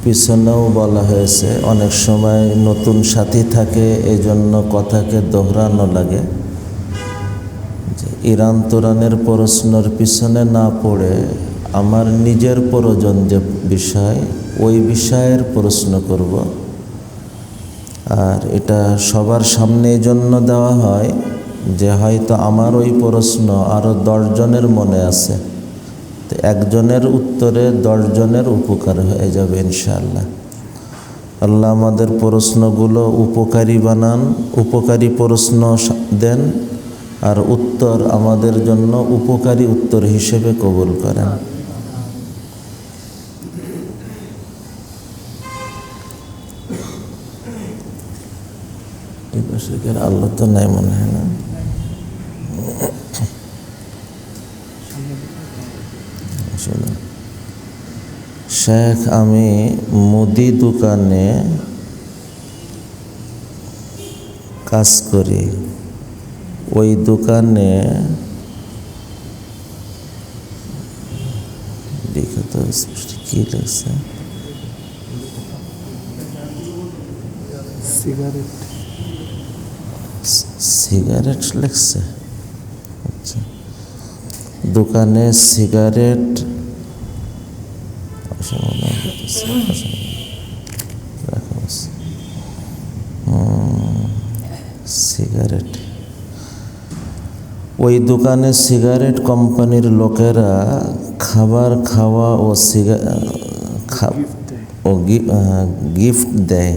পিছনেও বলা হয়েছে, অনেক সময় নতুন সাথী থাকে, এই জন্য কথাকে দোহরানো লাগে। যে ইরান তুরানের প্রশ্নের পিছনে না পড়ে আমার নিজের প্রয়োজন যে বিষয়, ওই বিষয়ের প্রশ্ন করব। আর এটা সবার সামনে এই জন্য দেওয়া হয় যে হয়তো আমার ওই প্রশ্ন আরও 10 জনের মনে আছে, তো একজনের উত্তরে 10 জনের উপকার হয়ে যাবে ইনশাআল্লাহ। আল্লাহ আমাদের প্রশ্নগুলো উপকারী বানান, উপকারী প্রশ্ন দেন, আর উত্তর আমাদের জন্য উপকারী উত্তর হিসেবে কবুল করেন। আল্লাহ তো নাই মনে হয় না। শেখ, আমি মুদি দোকানে কাজ করি। ওই দোকানে দেখো তো কি লাগছে, সিগারেট লাগছে। আচ্ছা, দোকানে সিগারেট সিগারেট ওই দোকানে সিগারেট কোম্পানির লোকেরা খাবার খাওয়া ও গিফট দেয়।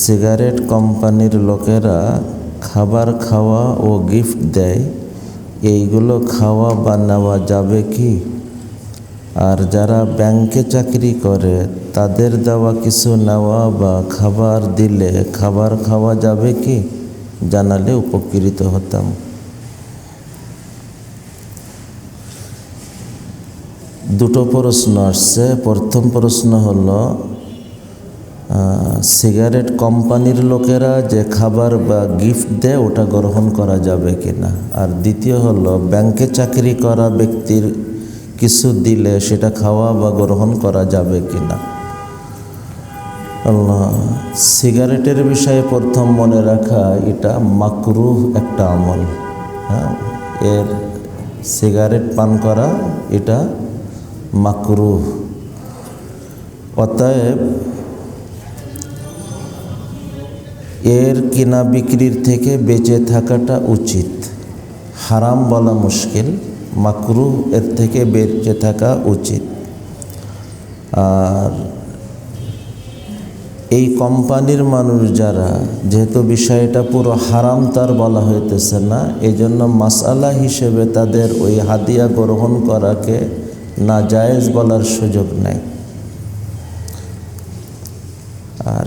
সিগারেট কোম্পানির লোকেরা খাবার খাওয়া ও গিফট দেয়, এইগুলো খাওয়া বা নেওয়া যাবে কি? আর যারা ব্যাংকে চাকরি করে তাদের দেওয়া কিছু নেওয়া বা খাবার দিলে খাবার খাওয়া যাবে কি? জানালে উপকৃত হতাম। দুটো প্রশ্ন আসছে। প্রথম প্রশ্ন হলো, সিগারেট কোম্পানির লোকেরা যে খাবার বা গিফট দেয় ওটা গ্রহণ করা যাবে কিনা। আর দ্বিতীয় হলো, ব্যাংকে চাকরি করা ব্যক্তির কিছু দিলে সেটা খাওয়া বা গ্রহণ করা যাবে কিনা। আল্লাহ, সিগারেটের বিষয়ে প্রথম মনে রাখা, এটা মাকরুহ একটা আমল। হ্যাঁ, এর সিগারেট পান করা এটা মাকরুহ। অতএব এর কিনা বিক্রির থেকে বেঁচে থাকাটা উচিত। হারাম বলা মুশকিল, মাকরুহ এর থেকে বেঁচে থাকা উচিত। আর এই কোম্পানির মানুষ যারা, যেহেতু বিষয়টা পুরো হারাম তার বলা হইতেছে না, এই জন্য মাসআলা হিসেবে তাদের ওই হাদিয়া গ্রহণ করাকে নাজায়েজ বলার সুযোগ নেই। আর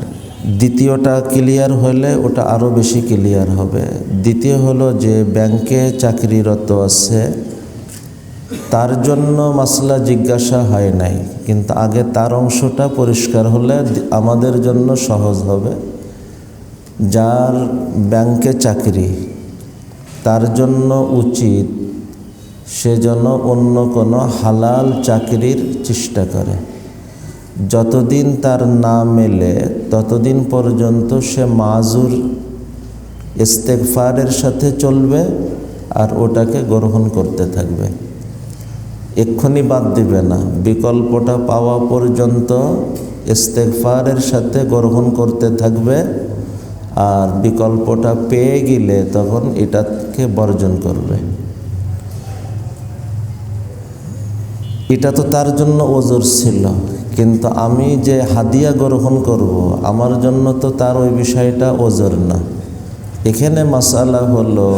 দ্বিতীয়টা ক্লিয়ার হলে ওটা আরও বেশি ক্লিয়ার হবে। দ্বিতীয় হলো, যে ব্যাংকে চাকরিরত আছে তার জন্য মাসলা জিজ্ঞাসা হয় নাই, কিন্তু আগে তার অংশটা পরিষ্কার হলে আমাদের জন্য সহজ হবে। যার ব্যাংকে চাকরি তার জন্য উচিত সে যেন অন্য কোনো হালাল চাকরির চেষ্টা করে। যতদিন তার না মেলে ততদিন পর্যন্ত সে মাজুর ইস্তেগফারের সাথে চলবে আর ওটাকে গ্রহণ করতে থাকবে। এক্ষুনি বাদ দিবে না, বিকল্পটা পাওয়া পর্যন্ত ইস্তেগফারের সাথে গ্রহণ করতে থাকবে। আর বিকল্পটা পেয়ে গেলে তখন এটাকে বর্জন করবে। এটা তো তার জন্য ওজর ছিল, কিন্তু আমি যে হাদিয়া গ্রহণ করব আমার জন্য তো তার ওই বিষয়টা ওজর না। এখানে মাসালা হলো,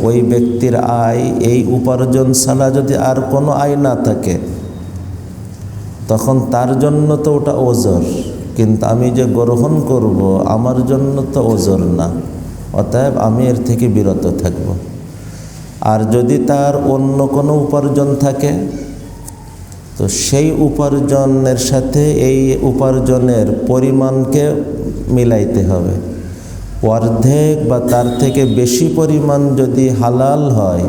ওই ব্যক্তির আয় এই উপার্জন ছাড়া যদি আর কোনো আয় না থাকে তখন তার জন্য তো ওটা ওজর, কিন্তু আমি যে গ্রহণ করব আমার জন্য তো ওজর না। অতএব আমি এর থেকে বিরত থাকব। আর যদি তার অন্য কোনো উপার্জন থাকে তো সেই উপার্জনের সাথে এই উপার্জনের পরিমাণকে মিলাইতে হবে। অর্ধেক বা তার থেকে বেশি পরিমাণ যদি হালাল হয়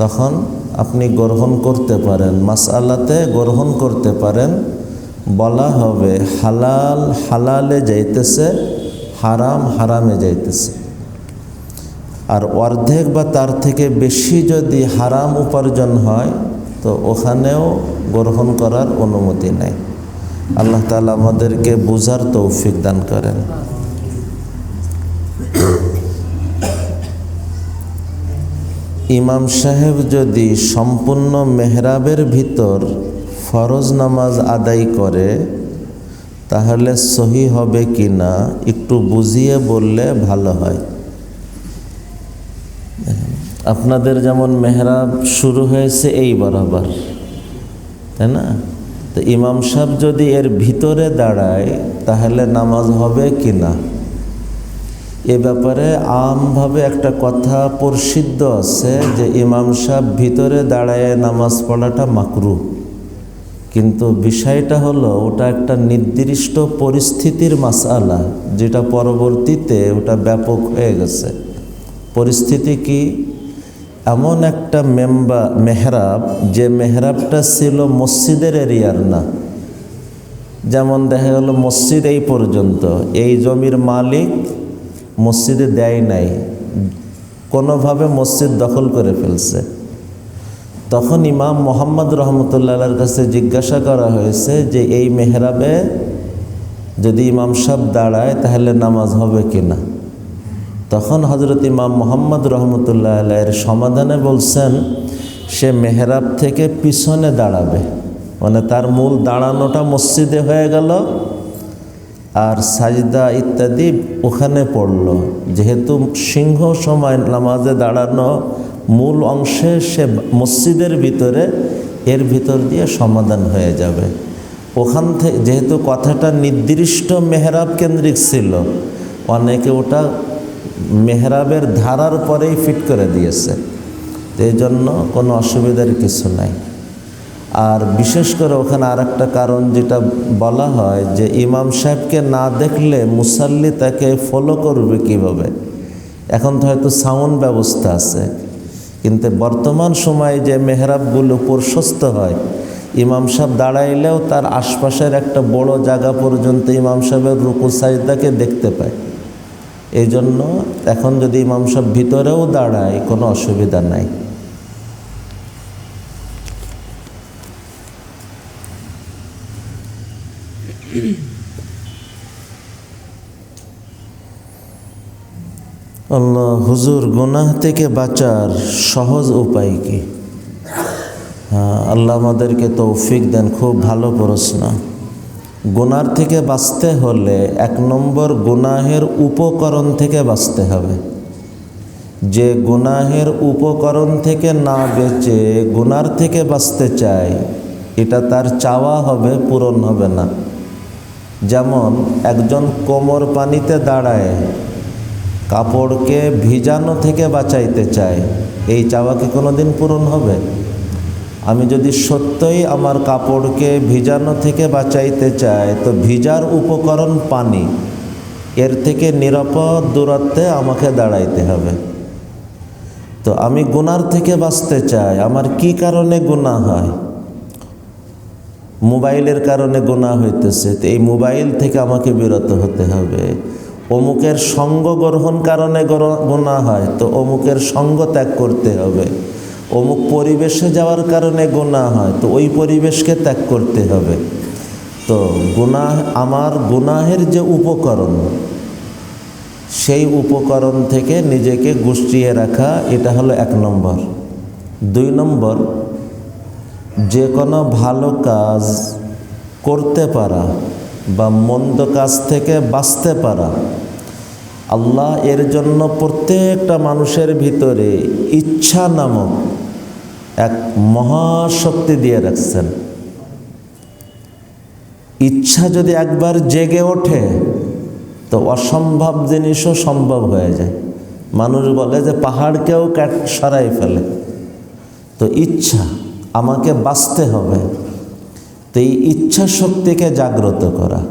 তখন আপনি গ্রহণ করতে পারেন, মাসআলাতে গ্রহণ করতে পারেন, বলা হবে হালাল হালালে যাইতেছে, হারাম হারামে যাইতেছে। আর অর্ধেক বা তার থেকে বেশি যদি হারাম উপার্জন হয় তো ওখানেও গ্রহণ করার অনুমতি নেই। আল্লাহ তাআলা আমাদেরকে বুঝার তৌফিক দান করেন। ইমাম সাহেব যদি সম্পূর্ণ মেহরাবের ভিতর ফরজ নামাজ আদায় করে তাহলে সহি হবে কি না একটু বুঝিয়ে বললে ভালো হয়। আপনাদের যেমন মেহরাব শুরু হয়েছে এই বরাবর, তাই না? তো ইমাম সাহেব যদি এর ভিতরে দাঁড়ায় তাহলে নামাজ হবে কি না, এ ব্যাপারে আমভাবে একটা কথা প্রসিদ্ধ আছে যে ইমাম সাহেব ভিতরে দাঁড়ায় নামাজ পড়াটা মাকরুহ। কিন্তু বিষয়টা হলো ওটা একটা নির্দিষ্ট পরিস্থিতির মাসআলা, যেটা পরবর্তীতে ওটা ব্যাপক হয়ে গেছে। পরিস্থিতি কি? এমন একটা মেহরাব যে মেহরাবটা ছিল মসজিদের এরিয়ার না। যেমন দেখা গেল মসজিদ এই পর্যন্ত, এই জমির মালিক মসজিদে দেয় নাই, কোনোভাবে মসজিদ দখল করে ফেলছে। তখন ইমাম মোহাম্মদ রহমতুল্লাহর কাছে জিজ্ঞাসা করা হয়েছে যে এই মেহরাবে যদি ইমাম সাহেব দাঁড়ায় তাহলে নামাজ হবে কি না। তখন হযরত ইমাম মোহাম্মদ রহমতুল্লাহ আলাইহির সমাধানে বলছেন সে মেহরাব থেকে পিছনে দাঁড়াবে, মানে তার মূল দাঁড়ানোটা মসজিদে হয়ে গেল আর সাজদা ইত্যাদি ওখানে পড়ল। যেহেতু সিংহ সময় নামাজে দাঁড়ানো মূল অংশে সে মসজিদের ভিতরে, এর ভিতর দিয়ে সমাধান হয়ে যাবে। ওখান থেকে যেহেতু কথাটা নির্দিষ্ট মেহরাব কেন্দ্রিক ছিল, অনেকে ওটা মেহরাবের ধারার পরেই ফিট করে দিয়েছে, এই জন্য কোনো অসুবিধার কিছু নাই। আর বিশেষ করে ওখানে আরেকটা কারণ যেটা বলা হয় যে ইমাম সাহেবকে না দেখলে মুসাল্লি তাকে ফলো করবে কিভাবে। এখন তো হয়তো সাউন্ড ব্যবস্থা আছে, কিন্তু বর্তমান সময়ে যে মেহরাবগুলো প্রশস্ত হয়, ইমাম সাহেব দাঁড়াইলেও তার আশপাশের একটা বড় জায়গা পর্যন্ত ইমাম সাহেবের রুকু সাজদাকে দেখতে পায়। এই জন্য এখন যদি ইমাম সাহেব ভিতরেও দাঁড়ায় কোনো অসুবিধা নাই। আল্লাহ হুজুর, গুনাহ থেকে বাঁচার সহজ উপায় কি? হ্যাঁ, আল্লাহ আমাদেরকে তৌফিক দেন। খুব ভালো প্রশ্ন। গুনার থেকে বাঁচতে হলে 1 নম্বর গুনাহের উপকরণ থেকে বাঁচতে হবে। যে গুনাহের উপকরণ থেকে না বেঁচে গুনার থেকে বাঁচতে চায়, এটা তার চাওয়া হবে, পূরণ হবে না। যেমন একজন কোমর পানিতে দাঁড়ায় কাপড়কে ভিজানো থেকে বাঁচাইতে চায়, এই চাওয়া কি কোনো দিন পূরণ হবে? আমি যদি সত্যই আমার কাপড়কে ভিজানো থেকে বাঁচাইতে চাই তো ভিজার উপকরণ পানি, এর থেকে নিরাপদ দূরত্বে আমাকে দাঁড়াইতে হবে। তো আমি গুনার থেকে বাঁচতে চাই, আমার কি কারণে গুনাহ হয়? মোবাইলের কারণে গুনাহ হইতেছে, তো এই মোবাইল থেকে আমাকে বিরত হতে হবে। অমুকের সঙ্গ গ্রহণ কারণে গুনাহ হয়, তো অমুকের সঙ্গ ত্যাগ করতে হবে। অমুক পরিবেশে যাওয়ার কারণে গুনাহ হয়, তো ওই পরিবেশকে ত্যাগ করতে হবে। তো গুনাহ, আমার গুনাহের যে উপকরণ, সেই উপকরণ থেকে নিজেকে গুছিয়ে রাখা, এটা হলো 1 নম্বর। 2 নম্বর, যে কোনো ভালো কাজ করতে পারা বা মন্দ কাজ থেকে বাঁচতে পারা, আল্লাহ এর জন্য প্রত্যেকটা মানুষের ভিতরে ইচ্ছা নামক এক মহাশক্তি দিয়ে রাখছেন। ইচ্ছা যদি একবার জেগে ওঠে তো অসম্ভব জিনিসও সম্ভব হয়ে যায়। মানুষ বলে যে পাহাড়কেও সরাই ফেলে। তো ইচ্ছা, আমাকে বাঁচতে হবে, তো এই ইচ্ছা শক্তিকে জাগ্রত করা।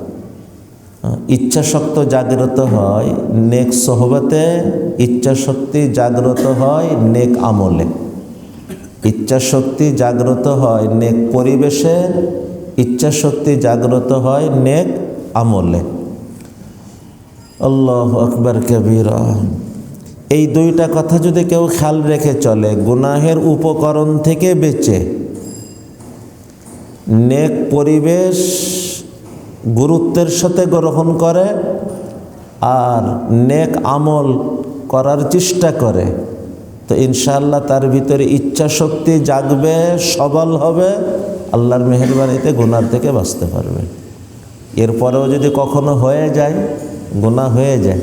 ইচ্ছা শক্তি জাগ্রত হয় নেক সোহবতে, ইচ্ছা শক্তি জাগ্রত হয় নেক আমলে। ইচ্ছা শক্তি জাগ্রত হয় নেক পরিবেশে, ইচ্ছা শক্তি জাগ্রত হয় নেক আমলে। আল্লাহু আকবার কবীরা। এই দুইটা কথা যদি কেউ খেয়াল রেখে চলে, গুনাহের উপকরণ থেকে বেঁচে নেক পরিবেশ গুরুত্বের সাথে গ্রহণ করে আর নেক আমল করার চেষ্টা করে, তো ইনশাআল্লাহ তার ভিতরে ইচ্ছা শক্তি জাগবে, সবল হবে, আল্লাহর মেহেরবানিতে গুনাহ থেকে বাঁচতে পারবে। এরপরেও যদি কখনো হয়ে যায়, গুনাহ হয়ে যায়,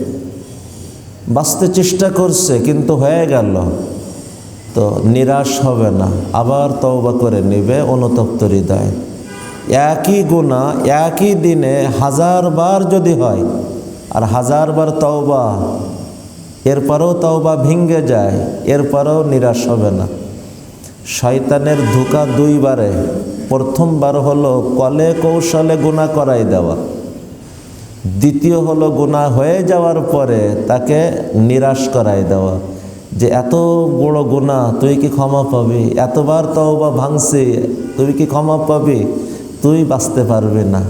বাঁচতে চেষ্টা করছে কিন্তু হয়ে গেল, তো নিরাশ হবে না, আবার তওবা করে নেবে অনুতপ্ত হৃদয়। একই গুনাহ একই দিনে 1000 বার যদি হয় আর 1000 বার তওবা, এরপরেও তওবা ভেঙে যায়, এরপরেও নিরাশ হবে না। শয়তানের ধোঁকা 2 বারে। প্রথমবার হলো কলে কৌশলে গুনাহ করাই দেওয়া, দ্বিতীয় হলো গুনাহ হয়ে যাওয়ার পরে তাকে নিরাশ করাই দেওয়া যে এত বড় গুনাহ তুই কি ক্ষমা পাবি, এতবার তওবা ভাঙছি তুই কি ক্ষমা পাবি, তুই বাঁচতে পারবি না,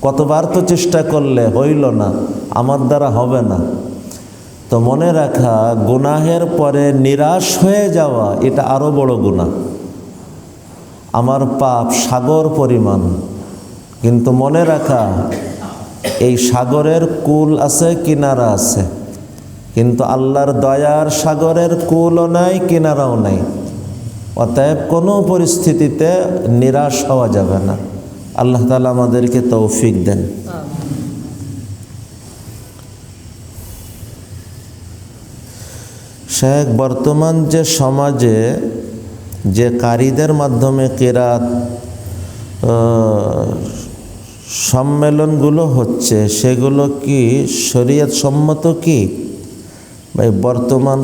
কতবার তো চেষ্টা করলে হইল না, আমার দ্বারা হবে না। তো মনে রাখা, গুনাহের পরে নিরাশ হয়ে যাওয়া এটা আরো বড় গুনাহ। আমার পাপ সাগর পরিমাণ, কিন্তু মনে রাখা এই সাগরের কুল আছে, কিনারা আছে, কিন্তু আল্লাহর দয়ার সাগরের কুলও নাই, কিনারাও নাই। অতএব কোনো পরিস্থিতিতে নিরাশ হওয়া যাবে না। আল্লাহ তাআলা আমাদেরকে তৌফিক দেন। শেখ, বর্তমান যে সমাজে যে কারীদের মাধ্যমে কিরাত সম্মেলনগুলো হচ্ছে, সেগুলো কি শরীয়ত সম্মত কি? ভাই, বর্তমান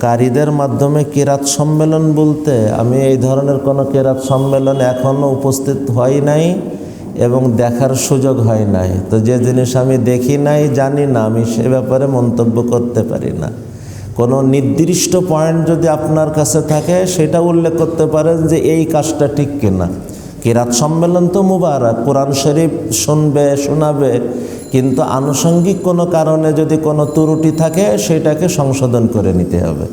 কারীদের মাধ্যমে কিরাত সম্মেলন বলতে আমি এই ধরনের কোনো কিরাত সম্মেলনে এখনও উপস্থিত হই নাই এবং দেখার সুযোগ হয় নাই। তো যে জিনিস আমি দেখি নাই, জানি না, আমি সে ব্যাপারে মন্তব্য করতে পারি না। কোনো নির্দিষ্ট পয়েন্ট যদি আপনার কাছে থাকে সেটা উল্লেখ করতে পারেন যে এই কাজটা ঠিক কিনা। কিরাত সম্মেলন তো মুবারক, কোরআন শরীফ শুনবে, শোনাবে, কিন্তু আনুষঙ্গিক কোনো কারণে যদি কোনো ত্রুটি থাকে সেটাকে সংশোধন করে নিতে হবে।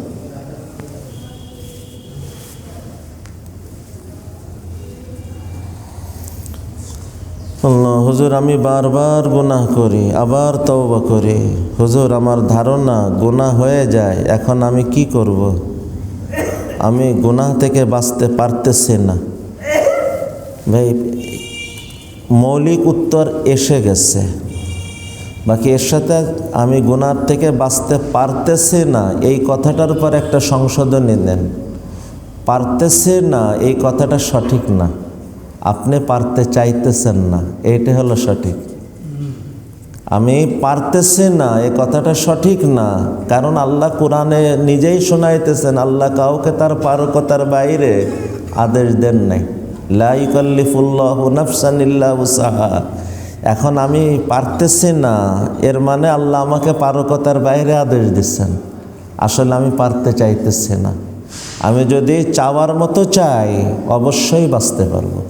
হুজুর, আমি বারবার গুনাহ করি, আবার তওবা করি। হুজুর, আমার ধারণা গুনাহ হয়ে যায়, এখন আমি কি করব? আমি গুনাহ থেকে বাঁচতে পারতেছি না। ভাই, মৌলিক উত্তর এসে গেছে, বাকি এর সাথে আমি গুনাহ থেকে বাঁচতে পারতেছি না এই কথাটার উপর একটা সংশোধনী দেন। পারতেছে না এই কথাটা সঠিক না, আপনি পারতে চাইতেছেন না, এইটা হলো সঠিক। আমি পারতেছি না এই কথাটা সঠিক না, কারণ আল্লাহ কোরআনে নিজেই শোনাইতেছেন, আল্লাহ কাউকে তার পারকতার বাইরে আদেশ দেন নাই। লা ইউকাল্লিফুল্লাহু নাফসান ইল্লা উসাহা। এখন আমি পারতেছি না এর মানে আল্লাহ আমাকে পারকতার বাইরে আদেশ দিচ্ছেন। আসলে আমি পারতে চাইতেছি না। আমি যদি চাওয়ার মতো চাই অবশ্যই বাঁচতে পারবো।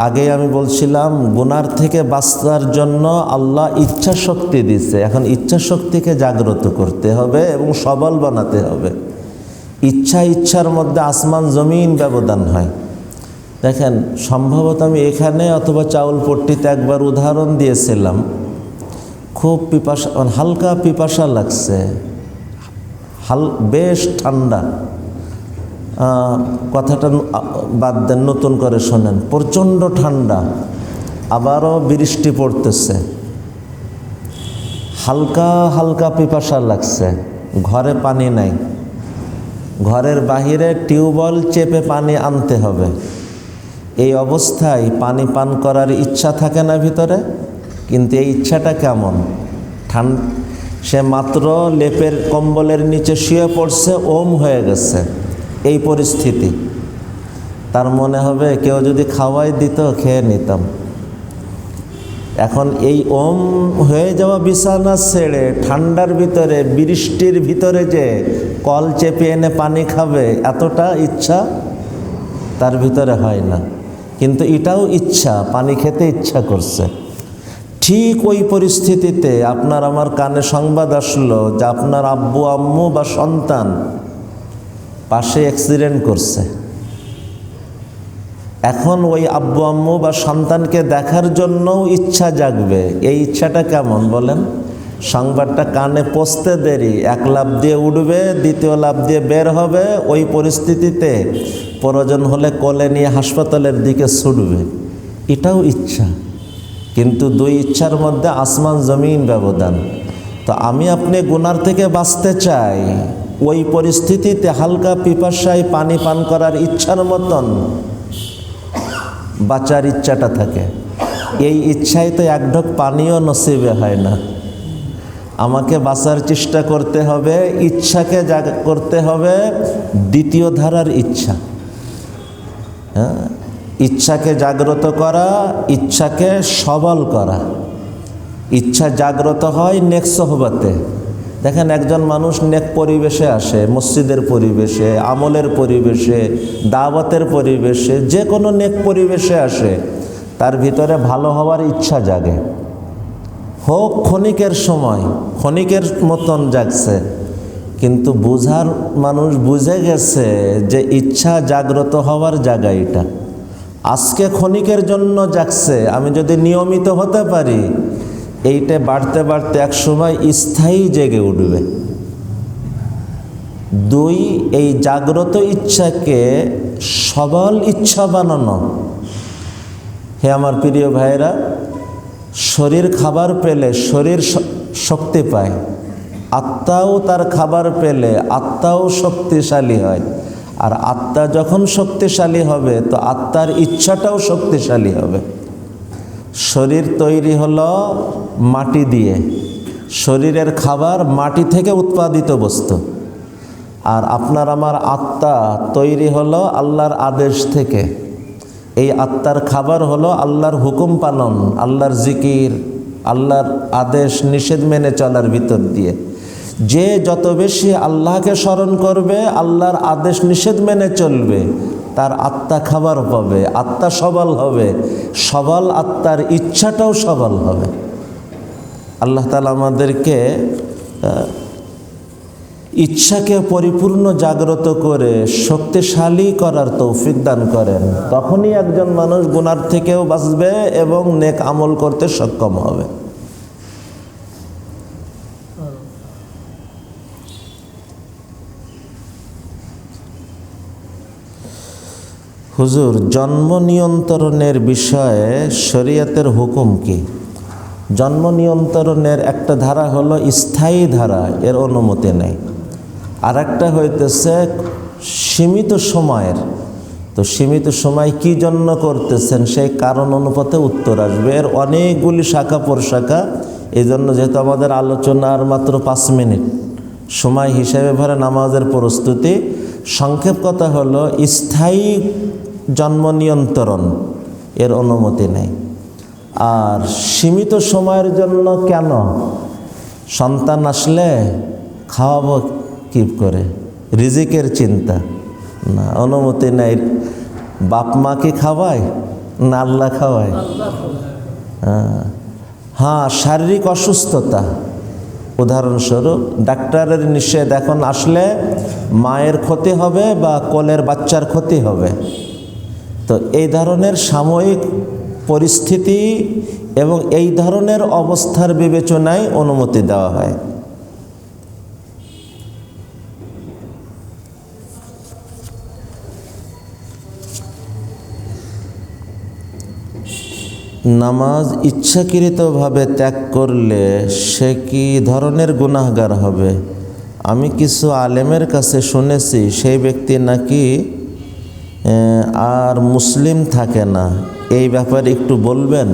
আগে আমি বলছিলাম গুনার থেকে বাঁচার জন্য আল্লাহ ইচ্ছা শক্তি দিচ্ছে। এখন ইচ্ছা শক্তিকে জাগ্রত করতে হবে এবং সবল বানাতে হবে। ইচ্ছার মধ্যে আসমান জমিন ব্যবধান হয়। দেখেন, সম্ভবত আমি এখানে অথবা চাউলপট্টিতে একবার উদাহরণ দিয়েছিলাম। খুব পিপাসা, হালকা পিপাসা লাগছে, বেশ ঠান্ডা। কথাটা বাদ দেন, নতুন করে শোনেন। প্রচণ্ড ঠান্ডা, আবারও বৃষ্টি পড়তেছে, হালকা হালকা পিপাসা লাগছে, ঘরে পানি নাই, ঘরের বাহিরে টিউবওয়েল চেপে পানি আনতে হবে। এই অবস্থায় পানি পান করার ইচ্ছা থাকে না ভিতরে, কিন্তু এই ইচ্ছাটা কেমন? সে মাত্র লেপের কম্বলের নিচে শুয়ে পড়ছে, ওম হয়ে গেছে। এই পরিস্থিতি, তার মনে হবে কেউ যদি খাওয়াই দিত খেয়ে নিতাম। এখন এই ওম হয়ে যাওয়া বিছানা ছেড়ে ঠান্ডার ভিতরে বৃষ্টির ভিতরে যে কল চেপে এনে পানি খাবে, এতটা ইচ্ছা তার ভিতরে হয় না, কিন্তু এটাও ইচ্ছা, পানি খেতে ইচ্ছা করছে। ঠিক ওই পরিস্থিতিতে আপনার আমার কানে সংবাদ আসলো যে আপনার আব্বু আম্মু বা সন্তান পাশে অ্যাক্সিডেন্ট করছে। এখন ওই আব্বু আম্মু বা সন্তানকে দেখার জন্যও ইচ্ছা জাগবে। এই ইচ্ছাটা কেমন বলেন? সংবাদটা কানে পৌঁছতে দেরি, এক লাফ দিয়ে উঠবে, দ্বিতীয় লাফ দিয়ে বের হবে, ওই পরিস্থিতিতে প্রয়োজন হলে কোলে নিয়ে হাসপাতালের দিকে ছুটবে। এটাও ইচ্ছা, কিন্তু দুই ইচ্ছার মধ্যে আসমান জমিন ব্যবধান। তো আমি আপনি গুনার থেকে বাঁচতে চাই, ওই পরিস্থিতিতে হালকা পিপাসায় পানি পান করার ইচ্ছার মতন বাঁচার ইচ্ছাটা থাকে। এই ইচ্ছায় তো এক ঢোক পানিও নসিবে হয় না। আমাকে বাঁচার চেষ্টা করতে হবে, ইচ্ছাকে করতে হবে দ্বিতীয় ধারার ইচ্ছা। হ্যাঁ, ইচ্ছাকে জাগ্রত করা, ইচ্ছাকে সবল করা। ইচ্ছা জাগ্রত হয় নেক সোহবতে। দেখেন একজন মানুষ নেক পরিবেশে আসে, মসজিদের পরিবেশে, আমলের পরিবেশে, দাওয়াতের পরিবেশে, যে কোনো নেক পরিবেশে আসে, তার ভিতরে ভালো হওয়ার ইচ্ছা জাগে। হোক ক্ষণিকের সময়, ক্ষণিকের মতন জাগছে, কিন্তু বুঝার মানুষ বুঝে গেছে যে ইচ্ছা জাগ্রত হওয়ার জায়গা এটা। আজকে ক্ষণিকের জন্য জাগছে, আমি যদি নিয়মিত হতে পারি, এইটা বাড়তে বাড়তে এক সময় স্থায়ী জেগে উঠবে। দুই, এই জাগ্রত ইচ্ছাকে সবল ইচ্ছা বানানো। হে আমার প্রিয় ভাইরা, শরীর খাবার পেলে শরীর শক্তি পায়, আত্মাও তার খাবার পেলে আত্মাও শক্তিশালী হয়। আর আত্মা যখন শক্তিশালী হবে তো আত্মার ইচ্ছাটাও শক্তিশালী হবে। শরীর তৈরি হলো মাটি দিয়ে, শরীরের খাবার মাটি থেকে উৎপাদিত বস্তু। আর আপনার আমার আত্মা তৈরি হলো আল্লাহর আদেশ থেকে। এই আত্মার খাবার হলো আল্লাহর হুকুম পালন, আল্লাহর জিকির, আল্লাহর আদেশ নিষেধ মেনে চলার ভিতর দিয়ে। যে যত বেশি আল্লাহকে স্মরণ করবে, আল্লাহর আদেশ নিষেধ মেনে চলবে, তার আত্মা খাবার পাবে, আত্মা সবল হবে। সবল আত্মার ইচ্ছাটাও সবল হবে। আল্লাহ তাআলা আমাদেরকে ইচ্ছাকে পরিপূর্ণ জাগ্রত করে শক্তিশালী করার তৌফিক দান করেন। তখনই একজন মানুষ গুনার থেকেও বাঁচবে এবং নেক আমল করতে সক্ষম হবে। হুজুর, জন্ম নিয়ন্ত্রণের বিষয়ে শরীয়তের হুকুম কি? জন্ম নিয়ন্ত্রণের একটা ধারা হলো স্থায়ী ধারা, এর অনুমতি নেই। আর একটা হইতেছে সীমিত সময়ের। তো সীমিত সময় কি জন্য করতেছেন সেই কারণ অনুপাতে উত্তর আসবে। এর অনেকগুলি শাখা প্রশাখা। এই জন্য যেহেতু আমাদের আলোচনার মাত্র 5 মিনিট সময় হিসেবে ভরে নামাজের প্রস্তুতি, সংক্ষেপ কথা হলো স্থায়ী জন্ম নিয়ন্ত্রণ এর অনুমতি নেই। আর সীমিত সময়ের জন্য কেন? সন্তান আসলে খাওয়াবো কি করে, রিজিকের চিন্তা না, অনুমতি নেই। বাপ মা কি খাওয়ায় না আল্লাহ খাওয়ায়? হ্যাঁ, শারীরিক অসুস্থতা, উদাহরণস্বরূপ ডাক্তারের নিষেধ, এখন আসলে মায়ের ক্ষতি হবে বা কোলের বাচ্চার ক্ষতি হবে। তো এই ধরনের সাময়িক পরিস্থিতি এবং এই ধরনের অবস্থার বিবেচনায় অনুমতি দেওয়া হয়। নামাজ ইচ্ছাকৃতভাবে ত্যাগ করলে সে কি ধরনের গুনাহগার হবে? আমি কিছু আলেমের কাছে শুনেছি সেই ব্যক্তি নাকি আর মুসলিম থাকে না। এই ব্যাপারে একটু বলবেন?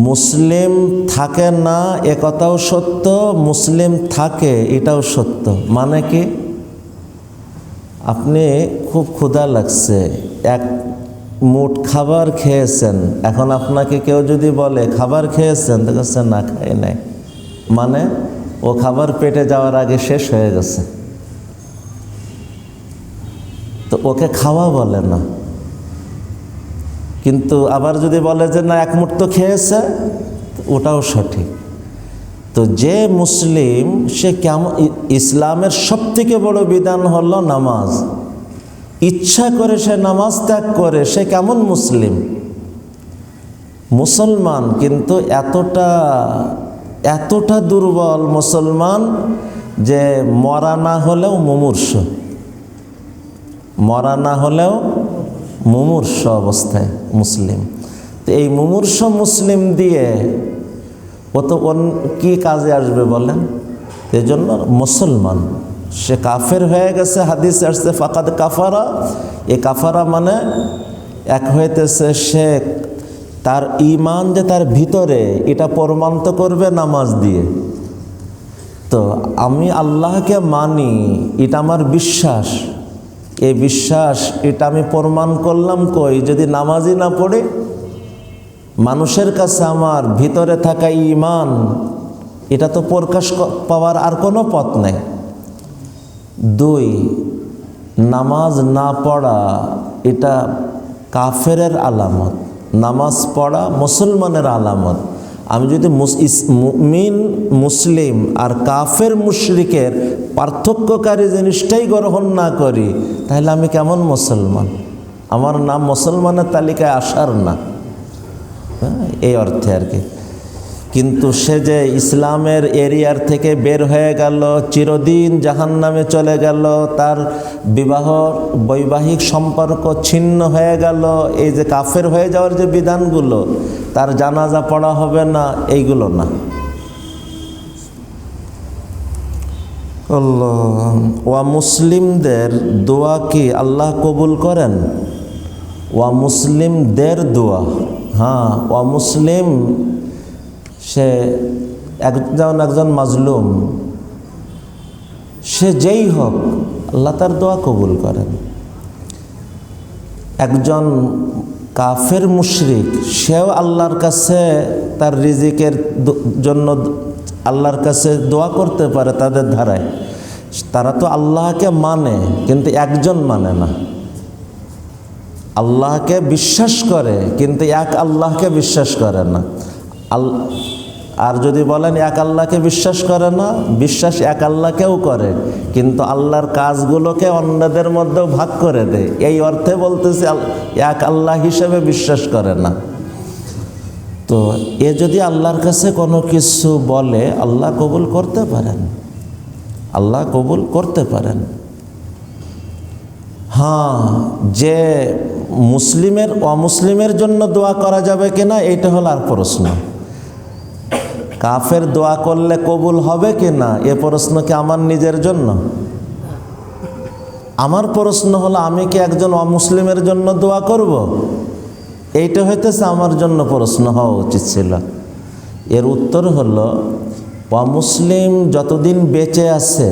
মুসলিম থাকে না এ কথাও সত্য, মুসলিম থাকে এটাও সত্য। মানে কি? আপনি খুব ক্ষুধা লাগছে, মুঠ খাবার খেয়েছেন, এখন আপনাকে কেউ যদি বলে খাবার খেয়েছেন, তো বলছেন না খাই নাই, মানে ও খাবার পেটে যাওয়ার আগে শেষ হয়ে গেছে, তো ওকে খাওয়া বলে না। কিন্তু আবার যদি বলে যে না এক মুঠ তো খেয়েছে, ওটাও সঠিক। তো যে মুসলিম সে কেমন, ইসলামের সবথেকে বড় বিধান হলো নামাজ, ইচ্ছা করে সে নামাজ ত্যাগ করে, সে কেমন মুসলিম? মুসলমান কিন্তু এতটা দুর্বল মুসলমান যে মরা না হলেও মুমূর্ষ, মরা না হলেও মুমূর্ষ অবস্থায় মুসলিম। তো এই মুমূর্ষ মুসলিম দিয়ে ও তো কি কাজে আসবে বলেন? এই জন্য মুসলমান, সে কাফের হয়ে গেছে, হাদিসে আসছে ফাকাদ কাফারা। এই কাফারা মানে এক হইতেছে সে তার ঈমান যে তার ভিতরে, এটা প্রমাণ করবে নামাজ দিয়ে। তো আমি আল্লাহকে মানি, এটা আমার বিশ্বাস, এই বিশ্বাস এটা আমি প্রমাণ করলাম কই? যদি নামাজই না পড়ে। মানুষের কাছে আমার ভিতরে থাকা ঈমান, এটা তো প্রকাশ পাওয়ার আর কোনো পথ নেই। 2, নামাজ না পড়া এটা কাফেরের আলামত, নামাজ পড়া মুসলমানের আলামত। আমি যদি মুমিন মুসলিম আর কাফের মুশরিকের পার্থক্যকারী জিনিসটাই গ্রহণ না করি, তাহলে আমি কেমন মুসলমান? আমার নাম মুসলমানের তালিকায় আসার না, এই অর্থে আর কি। কিন্তু সে যে ইসলামের এরিয়ার থেকে বের হয়ে গেল, চিরদিন জাহান্নামে চলে গেল, তার বৈবাহিক সম্পর্ক ছিন্ন হয়ে গেল, এই যে কাফের হয়ে যাওয়ার যে বিধানগুলো, তার জানাজা পড়া হবে না, এইগুলো না। আল্লাহ, ওয়া মুসলিমদের দোয়া কি আল্লাহ কবুল করেন? ওয়া মুসলিমদের দোয়া, হ্যাঁ, ওয়া মুসলিম সে একজন মাজলুম, সে যেই হোক, আল্লাহ তার দোয়া কবুল করেন। একজন কাফের মুশরিক, সেও আল্লাহর কাছে তার রিজিকের জন্য আল্লাহর কাছে দোয়া করতে পারে তাদের ধারায়। তারা তো আল্লাহকে মানে, কিন্তু একজন মানে না। আল্লাহকে বিশ্বাস করে, কিন্তু এক আল্লাহকে বিশ্বাস করে না। আর যদি বলেন এক আল্লাহকে বিশ্বাস করে না, বিশ্বাস এক আল্লাহকেও করে, কিন্তু আল্লাহর কাজগুলোকে অন্যদের মধ্যেও ভাগ করে দেয়, এই অর্থে বলতেছে এক আল্লাহ হিসেবে বিশ্বাস করে না। তো এ যদি আল্লাহর কাছে কোনো কিছু বলে, আল্লাহ কবুল করতে পারেন, আল্লাহ কবুল করতে পারেন। হ্যাঁ, যে মুসলিমের অমুসলিমের জন্য দোয়া করা যাবে কিনা, এইটা হলো আর প্রশ্ন। কাফের দোয়া করলে কবুল হবে কিনা, এ প্রশ্ন কি আমার নিজের জন্য? আমার প্রশ্ন হলো, আমি কি একজন অমুসলিমের জন্য দোয়া করব? এইটা হইতেছে আমার জন্য প্রশ্ন হওয়া উচিত ছিল। এর উত্তর হলো, অমুসলিম যতদিন বেঁচে আছে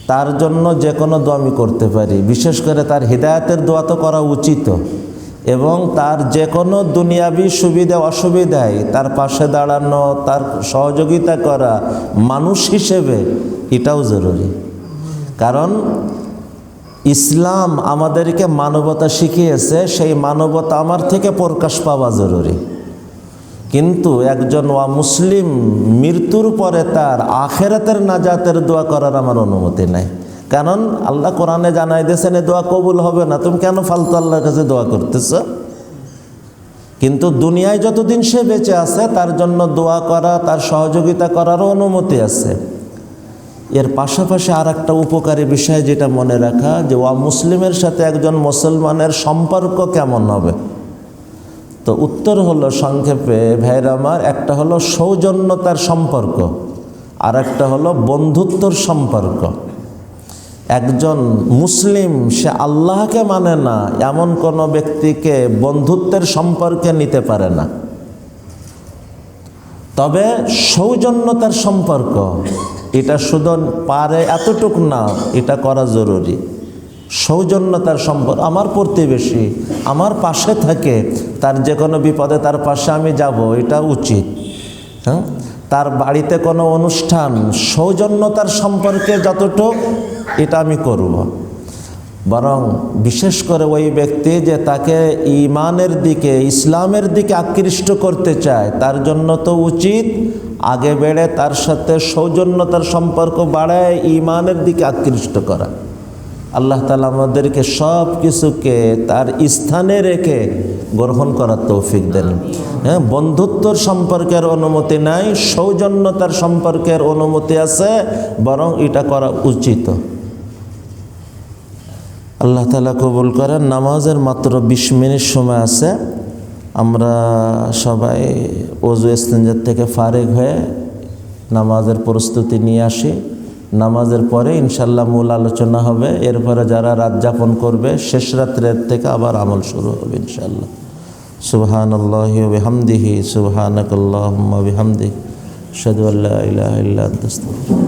তার জন্য যে কোনো দোয়া আমি করতে পারি, বিশেষ করে তার হিদায়াতের দোয়া তো করা উচিত, এবং তার যে কোনো দুনিয়াবি সুবিধা অসুবিধায় তার পাশে দাঁড়ানো, তার সহযোগিতা করা মানুষ হিসেবে, এটাও জরুরি। কারণ ইসলাম আমাদেরকে মানবতা শিখিয়েছে, সেই মানবতা আমার থেকে প্রকাশ পাওয়া জরুরি। কিন্তু একজন মুসলিম মৃত্যুর পরে তার আখেরাতের নাজাতের দোয়া করার আমার অনুমতি নাই। কারণ আল্লাহ কোরআনে জানাই দিয়েছেন এ দোয়া কবুল হবে না, তুমি কেন ফালতু আল্লাহর কাছে দোয়া করতেছ? কিন্তু দুনিয়ায় যতদিন সে বেঁচে আছে তার জন্য দোয়া করা, তার সহযোগিতা করারও অনুমতি আছে। এর পাশাপাশি আর একটা উপকারী বিষয় যেটা মনে রাখা, যে মুসলিমের সাথে একজন মুসলমানের সম্পর্ক কেমন হবে। তো উত্তর হলো সংক্ষেপে ভাইরা আমার, একটা হলো সৌজন্যতার সম্পর্ক, আর একটা হলো বন্ধুত্বর সম্পর্ক। একজন মুসলিম সে আল্লাহকে মানে না, এমন কোনো ব্যক্তিকে বন্ধুত্বের সম্পর্কে নিতে পারে না। তবে সৌজন্যতার সম্পর্ক, এটা শুধু পারে এতটুক না, এটা করা জরুরি। সৌজন্যতার সম্পর্ক, আমার প্রতিবেশী আমার পাশে থাকে, তার যে কোনো বিপদে তার পাশে আমি যাব, এটা উচিত। হ্যাঁ, তার বাড়িতে কোনো অনুষ্ঠান, সৌজন্যতার সম্পর্কে যতটুকু এটা আমি করব। বরং বিশেষ করে ওই ব্যক্তি যে তাকে ঈমানের দিকে, ইসলামের দিকে আকৃষ্ট করতে চায়, তার জন্য তো উচিত আগে বেড়ে তার সাথে সৌজন্যতার সম্পর্ক বাড়ায় ঈমানের দিকে আকৃষ্ট করা। আল্লাহ তাআলা আমাদেরকে সব কিছুকে তার স্থানে রেখে গ্রহণ করার তৌফিক দেন। হ্যাঁ, বন্ধুত্বর সম্পর্কের অনুমতি নাই, সৌজন্যতার সম্পর্কের অনুমতি আছে, বরং এটা করা উচিত। আল্লাহ তাআলা কবুল করেন। নামাজের মাত্র 20 মিনিট সময় আছে। আমরা সবাই ওযু ইস্তেঞ্জার থেকে ফারিগ হয়ে নামাজের প্রস্তুতি নিয়ে আসি। নামাজের পরে ইনশাল্লাহ মূল আলোচনা হবে। এরপরে যারা রাত যাপন করবে শেষ রাত্রের থেকে আবার আমল শুরু হবে ইনশাল্লাহ। সুবহানাল্লাহি ওয়া বিহামদিহি, সুবহানাকাল্লাহুম্মা বিহামদিক, আশহাদু আল্লা ইলাহা ইল্লা আনতা আস্তাগফিরুকা।